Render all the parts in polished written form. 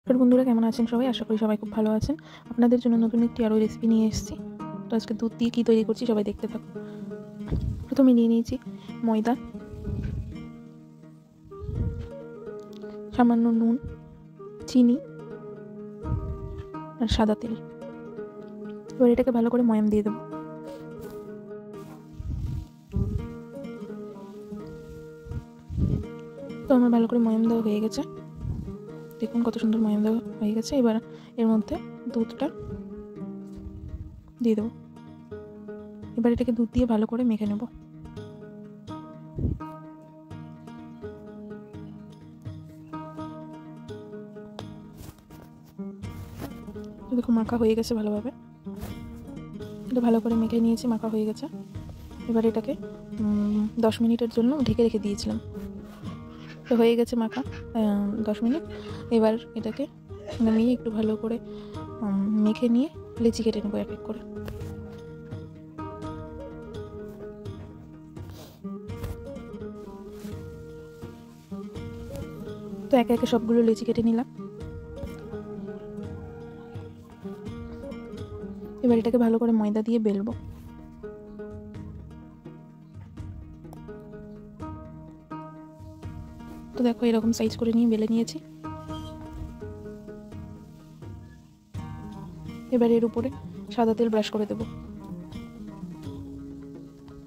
বন্ধুরা কেমন আছেন সবাই? আশা করি সবাই খুব ভালো আছেন। আপনাদের জন্য নতুন একটি আরও রেসিপি নিয়ে এসেছি। তো আজকে দুধ দিয়ে কী তৈরি করছি সবাই দেখতে থাকুন। প্রথমে নিয়ে নিয়েছি ময়দা, সামান্য নুন, চিনি আর সাদা তেল। এবার এটাকে ভালো করে ময়াম দিয়ে দেবো। তো আমার ভালো করে ময়াম দেওয়া হয়ে গেছে। দেখুন কত সুন্দর ময়াম দেওয়া হয়ে গেছে। এবার এর মধ্যে দুধটা দিয়ে দেবো। এবার এটাকে দুধ দিয়ে ভালো করে মেখে নেব। দেখুন মাখা হয়ে গেছে ভালোভাবে। এটা ভালো করে মেখে নিয়েছি, মাখা হয়ে গেছে। এবার এটাকে 10 মিনিটের জন্য ঢেকে রেখে দিয়েছিলাম। তো হয়ে গেছে মাখা 10 মিনিট। এবার এটাকে নামিয়ে একটু ভালো করে মেখে নিয়ে লেচি কেটে নেবো এক এক করে। তো একে একে সবগুলো লেচি কেটে নিলাম। এবার এটাকে ভালো করে ময়দা দিয়ে বেলবো। তো দেখো এরকম সাইজ করে নিয়ে বেলে নিয়েছি। এবার এর উপরে সাদা তেল ব্রাশ করে দেব,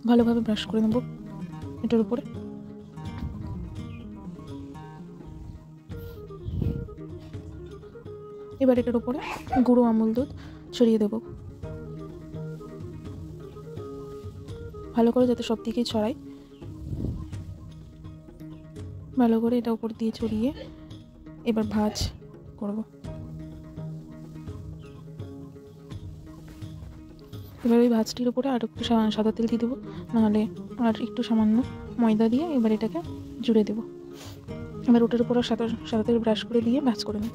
ভালোভাবে ব্রাশ করে নেব এটার উপরে। এবার এটার উপরে গুঁড়ো আমুল দুধ ছড়িয়ে দেব, ভালো করে যাতে সব দিকেই ছড়ায়। ভালো করে এটা উপর দিয়ে ছড়িয়ে এবার ভাঁজ করব। এবার ওই ভাঁজটির উপরে আর একটু সাদা তেল দিয়ে দেবো, নাহলে আর একটু সামান্য ময়দা দিয়ে এবার এটাকে জুড়ে দেবো। এবার ওটার উপরে সাদা তেল ব্রাশ করে দিয়ে ভাঁজ করে নেব।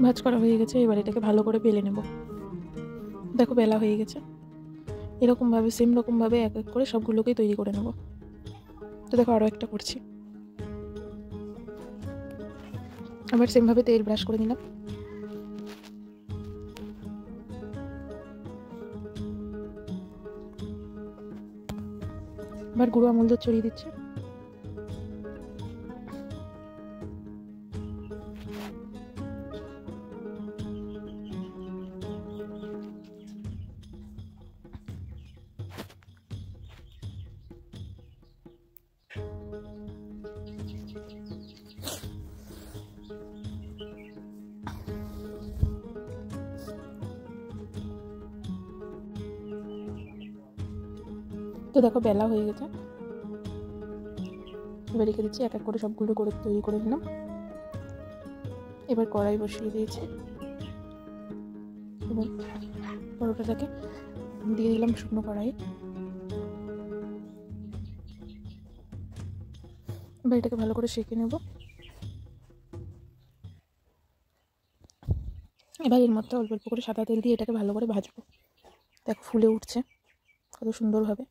ভাঁজ করা হয়ে গেছে। এবার এটাকে ভালো করে বেলে নেব। দেখো বেলা হয়ে গেছে। এরকমভাবে সেম রকমভাবে এক এক করে সবগুলোকেই তৈরি করে নেব। তো দেখো আরও একটা করছি। আবার সেমভাবে তেল ব্রাশ করে নিলাম। এবার গুঁড়ো আমুল দুধ ছড়িয়ে দিচ্ছি। তো দেখো বেলা হয়ে গেছে। এবার রেখে দিচ্ছি, এক এক করে সবগুলো করে তৈরি করে নিলাম। এবার কড়াই বসিয়ে দিয়েছি। এবার পরোটাটাকে দিয়ে দিলাম শুকনো কড়াই। এবার এটাকে ভালো করে সেঁকে নেব। এবার এর মধ্যে অল্প অল্প করে সাদা তেল দিয়ে এটাকে ভালো করে ভাজবো। দেখো ফুলে উঠছে কত সুন্দরভাবে।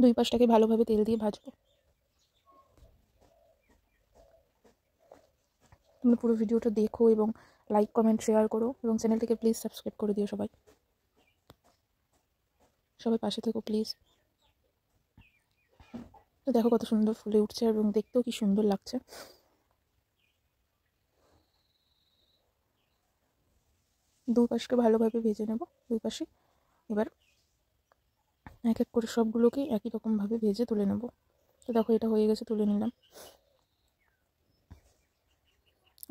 দুই পাশটাকে ভালোভাবে তেল দিয়ে ভাজবো। তোমরা পুরো ভিডিওটা দেখো এবং লাইক কমেন্ট শেয়ার করো এবং চ্যানেলটিকে প্লিজ সাবস্ক্রাইব করে দিও। সবাই পাশে থেকো প্লিজ। তো দেখো কত সুন্দর ফুলে উঠছে এবং দেখতেও কি সুন্দর লাগছে। দুই পাশকে ভালোভাবে ভেজে নেব দুই পাশে। এবার এক এক করে সবগুলোকে একই রকমভাবে ভেজে তুলে নেব। তো দেখো এটা হয়ে গেছে, তুলে নিলাম।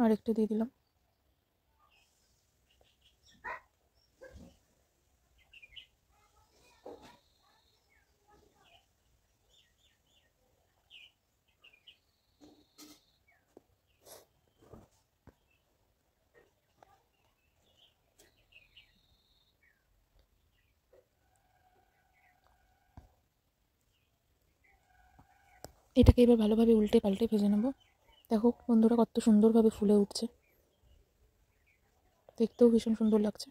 আর একটা দিয়ে দিলাম। এটাকে এবার ভালোভাবে উল্টে পাল্টে ভেজে নেব। দেখো বন্ধুরা কত সুন্দরভাবে ফুলে উঠছে, দেখতেও ভীষণ সুন্দর লাগছে।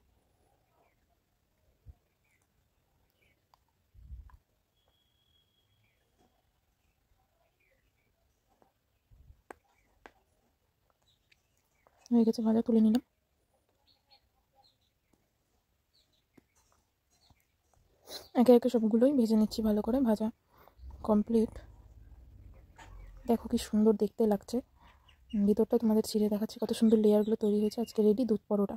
হয়ে গেছে ভাজা, তুলে নিলাম। একে একে সবগুলোই ভেজে নিচ্ছি ভালো করে। ভাজা কমপ্লিট। দেখো কি সুন্দর দেখতে লাগছে। ভিতরটা তোমাদের ছিঁড়ে দেখাচ্ছি, কত সুন্দর লেয়ারগুলো তৈরি হয়েছে। আজকে রেডি দুধ পরোটা।